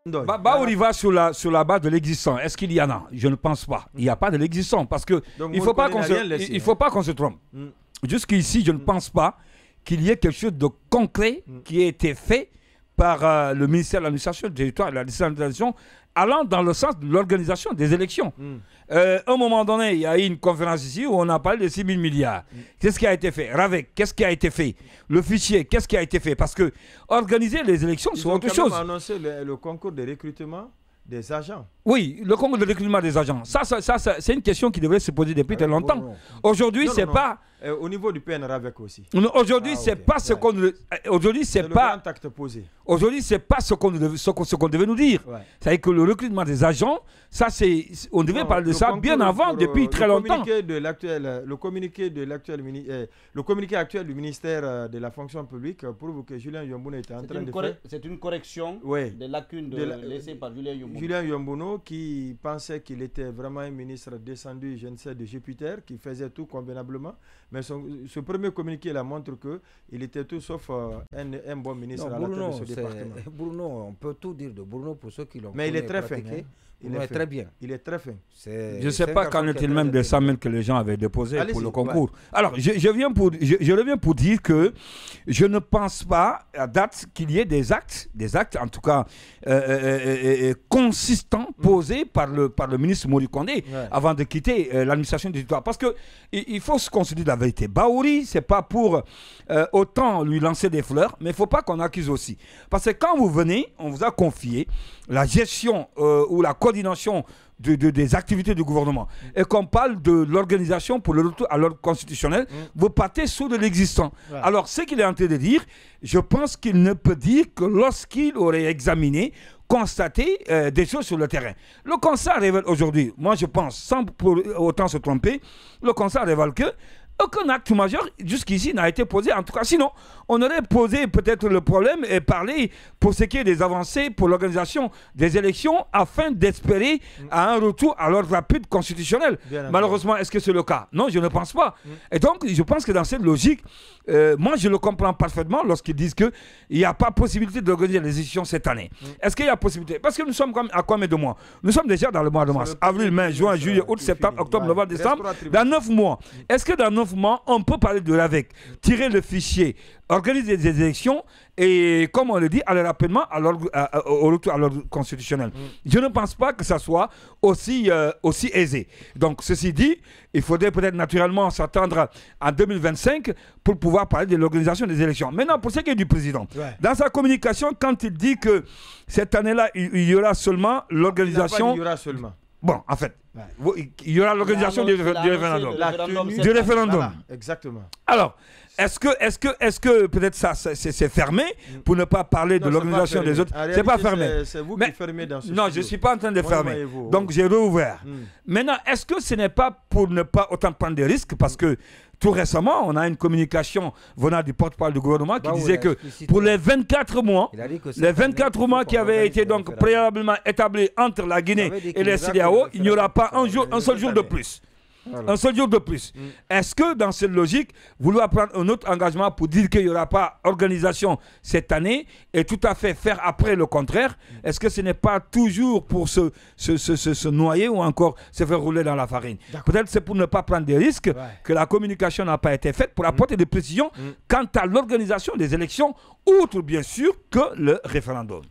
Baouri va sur la base de l'existant. Est-ce qu'il y en a? Je ne pense pas. Il n'y a pas de l'existant parce que il ne faut pas qu'on se trompe. Jusqu'ici, je ne pense pas qu'il y ait quelque chose de concret qui ait été fait par le ministère de l'administration du territoire et de la décentralisation allant dans le sens de l'organisation des élections. À un moment donné, il y a eu une conférence ici où on a parlé de 6 000 milliards. Qu'est-ce qui a été fait? Ravec, qu'est-ce qui a été fait? Le fichier, qu'est-ce qui a été fait? Parce que organiser les élections, c'est autre chose. Ils ont annoncé le concours de recrutement des agents. Oui, le concours de recrutement des agents. Ça c'est une question qui devrait se poser depuis très longtemps. Aujourd'hui, c'est pas... Au niveau du PNRAVEC aussi. Aujourd'hui, c'est pas ce qu'on... Aujourd'hui, c'est pas... Aujourd'hui, c'est pas ce qu'on devait nous dire. C'est-à-dire que le recrutement des agents, ça c'est... On devait parler de ça bien avant, depuis très longtemps. Le communiqué actuel du ministère de la fonction publique prouve que Julien Yombono était en train de faire... C'est une correction des lacunes laissées par Julien Yombono. Julien Yombono qui pensait qu'il était vraiment un ministre descendu, je ne sais, de Jupiter, qui faisait tout convenablement. Mais ce premier communiqué montre qu'il était tout sauf un bon ministre à la tête de ce département. Bruno, on peut tout dire de Bruno pour ceux qui l'ont. Mais il est très fin. Il est très bien. Il est très fin. Je ne sais pas qu'en est-il même des 100 000 que les gens avaient déposés pour le concours. Alors, je reviens pour dire que je ne pense pas à date qu'il y ait des actes en tout cas consistants posés par le ministre Mori Kondé avant de quitter l'administration du territoire. Parce qu'il faut se considérer la vérité. Baouri, ce n'est pas pour autant lui lancer des fleurs, mais il ne faut pas qu'on accuse aussi. Parce que quand vous venez, on vous a confié la gestion ou la coordination des activités du gouvernement et qu'on parle de l'organisation pour le retour à l'ordre constitutionnel, vous partez sur de l'existant. Alors, ce qu'il est en train de dire, je pense qu'il ne peut dire que lorsqu'il aurait examiné, constaté des choses sur le terrain. Le constat révèle aujourd'hui, moi je pense, sans pour autant se tromper, le constat révèle que aucun acte majeur jusqu'ici n'a été posé. En tout cas, sinon, on aurait posé peut-être le problème et parlé pour ce qui est des avancées pour l'organisation des élections afin d'espérer à un retour à l'ordre rapide constitutionnel. Malheureusement, est-ce que c'est le cas? Non, je ne pense pas. Et donc, je pense que dans cette logique, moi, je le comprends parfaitement lorsqu'ils disent qu'il n'y a pas possibilité d'organiser les élections cette année. Est-ce qu'il y a possibilité? Parce que nous sommes comme à combien de mois? Nous sommes déjà dans le mois de mars. Avril, mai, juin, juillet, août, septembre, octobre, novembre, décembre. Dans 9 mois. Est-ce que dans 9 mois, on peut parler de l'AVEC, tirer le fichier, organiser des élections et, comme on le dit, aller rapidement au retour à l'ordre constitutionnel? Je ne pense pas que ça soit aussi aisé. Donc, ceci dit, il faudrait peut-être naturellement s'attendre en 2025 pour pouvoir parler de l'organisation des élections. Maintenant, pour ce qui est du président, dans sa communication, quand il dit que cette année-là, il y aura seulement l'organisation... Il y aura seulement. Bon, en fait, il y aura l'organisation du référendum. Du référendum. Voilà, exactement. Alors, est-ce que peut-être ça c'est fermé pour ne pas parler de l'organisation des autres? C'est pas fermé. C'est vous qui fermez dans ce Non, je ne suis pas en train de fermer. Donc, j'ai rouvert. Maintenant, est-ce que ce n'est pas pour ne pas autant prendre des risques? Parce que tout récemment, on a une communication venant du porte-parole du gouvernement qui disait que pour les 24 mois, qui avaient été donc préalablement établis entre la Guinée et les CEDEAO, il n'y aura pas un seul jour de plus. Voilà. Un seul jour de plus. Est-ce que dans cette logique, vouloir prendre un autre engagement pour dire qu'il n'y aura pas organisation cette année et tout à fait faire après le contraire, est-ce que ce n'est pas toujours pour se noyer ou encore se faire rouler dans la farine? Peut-être c'est pour ne pas prendre des risques que la communication n'a pas été faite pour apporter des précisions quant à l'organisation des élections, outre bien sûr que le référendum.